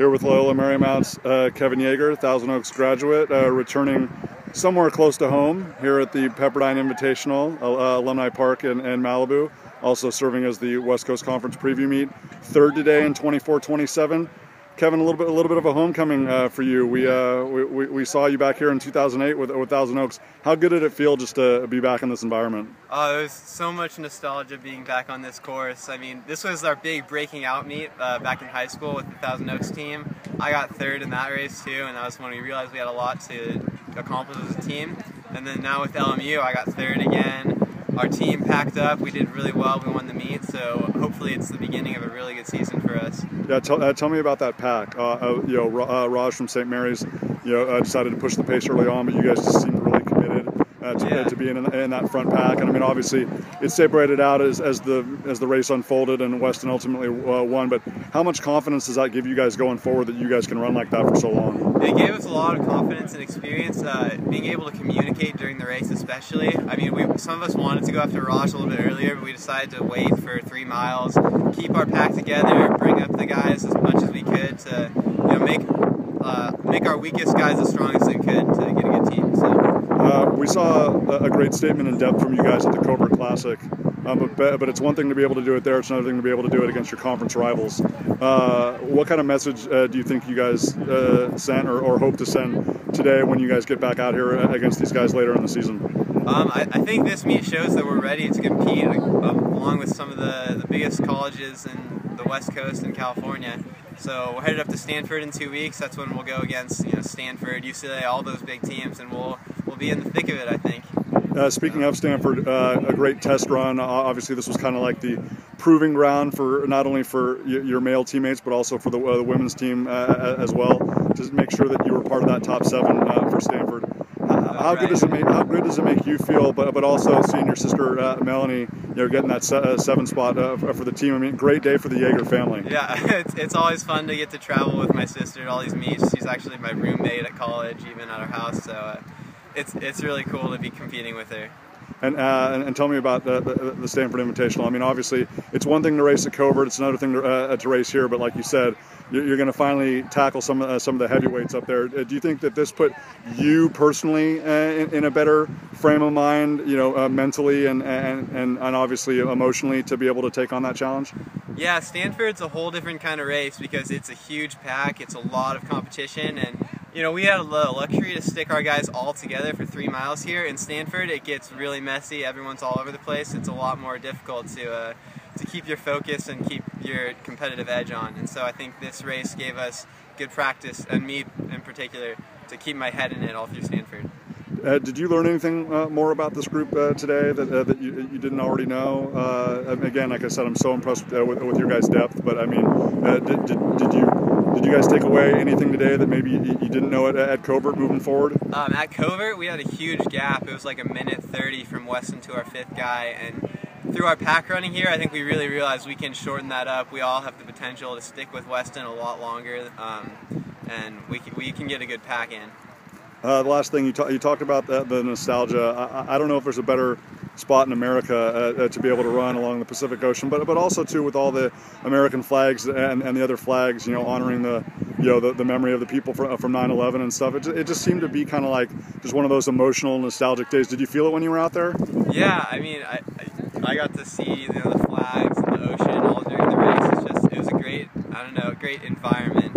Here with Loyola Marymount's Kevin Yeager, Thousand Oaks graduate, returning somewhere close to home here at the Pepperdine Invitational, Alumni Park in Malibu, also serving as the West Coast Conference preview meet. Third today in 24-27. Kevin, a little bit of a homecoming for you. We saw you back here in 2008 with Thousand Oaks. How good did it feel just to be back in this environment? There's so much nostalgia being back on this course. I mean, this was our big breaking out meet back in high school with the Thousand Oaks team. I got third in that race too, and that was when we realized we had a lot to accomplish as a team. And then now with LMU, I got third again. Our team packed up. We did really well. We won the meet, so hopefully it's the beginning of a really good season for us. Yeah, tell me about that pack. Raj from St. Mary's, decided to push the pace early on, but you guys just seemed really committed to being in that front pack. And I mean, obviously, it separated out as the race unfolded, and Weston ultimately won. But how much confidence does that give you guys going forward that you guys can run like that for so long? It gave us a lot of confidence and experience, being able to communicate during the race especially. I mean, some of us wanted to go after Raj a little bit earlier, but we decided to wait for 3 miles, keep our pack together, bring up the guys as much as we could to make our weakest guys as strong as they could to get a good team. So. We saw a great statement in depth from you guys at the Covert Classic, but it's one thing to be able to do it there, it's another thing to be able to do it against your conference rivals. What kind of message do you think you guys sent or hope to send today when you guys get back out here against these guys later in the season? I think this meet shows that we're ready to compete along with some of the biggest colleges in the West Coast and California. So we're headed up to Stanford in 2 weeks. That's when we'll go against Stanford, UCLA, all those big teams, and we'll be in the thick of it, I think. Speaking of Stanford, a great test run. Obviously, this was kind of like the proving ground for not only for your male teammates, but also for the women's team as well, to make sure that you were part of that top 7 for Stanford. How good does it make you feel? But also seeing your sister Melanie, getting that 7 spot for the team. I mean, great day for the Yeager family. Yeah, it's always fun to get to travel with my sister to all these meets. She's actually my roommate at college, even at our house. So it's really cool to be competing with her. And tell me about the Stanford Invitational. I mean, obviously, it's one thing to race at Covert, it's another thing to race here. But like you said, you're going to finally tackle some of the heavyweights up there. Do you think that this put you personally in a better frame of mind, mentally and obviously emotionally, to be able to take on that challenge? Yeah, Stanford's a whole different kind of race because it's a huge pack. It's a lot of competition, and we had the luxury to stick our guys all together for 3 miles here. In Stanford, it gets really messy. Everyone's all over the place. It's a lot more difficult to keep your focus and keep your competitive edge on. And so I think this race gave us good practice, and me in particular, to keep my head in it all through Stanford. Did you learn anything more about this group today that you didn't already know? Again, like I said, I'm so impressed with your guys' depth. But I mean, did you guys take away anything today that maybe you didn't know at Covert moving forward? At Covert, we had a huge gap. It was like 1:30 from Weston to our 5th guy, and through our pack running here, I think we really realized we can shorten that up. We all have the potential to stick with Weston a lot longer, and we can get a good pack in. The last thing, you talked about the nostalgia. I don't know if there's a better spot in America to be able to run along the Pacific Ocean, but also too with all the American flags and the other flags, honoring the memory of the people from 9/11 and stuff. It just seemed to be kind of like just one of those emotional, nostalgic days. Did you feel it when you were out there? Yeah, I mean, I got to see the flags and the ocean all during the race. It was a great, great environment.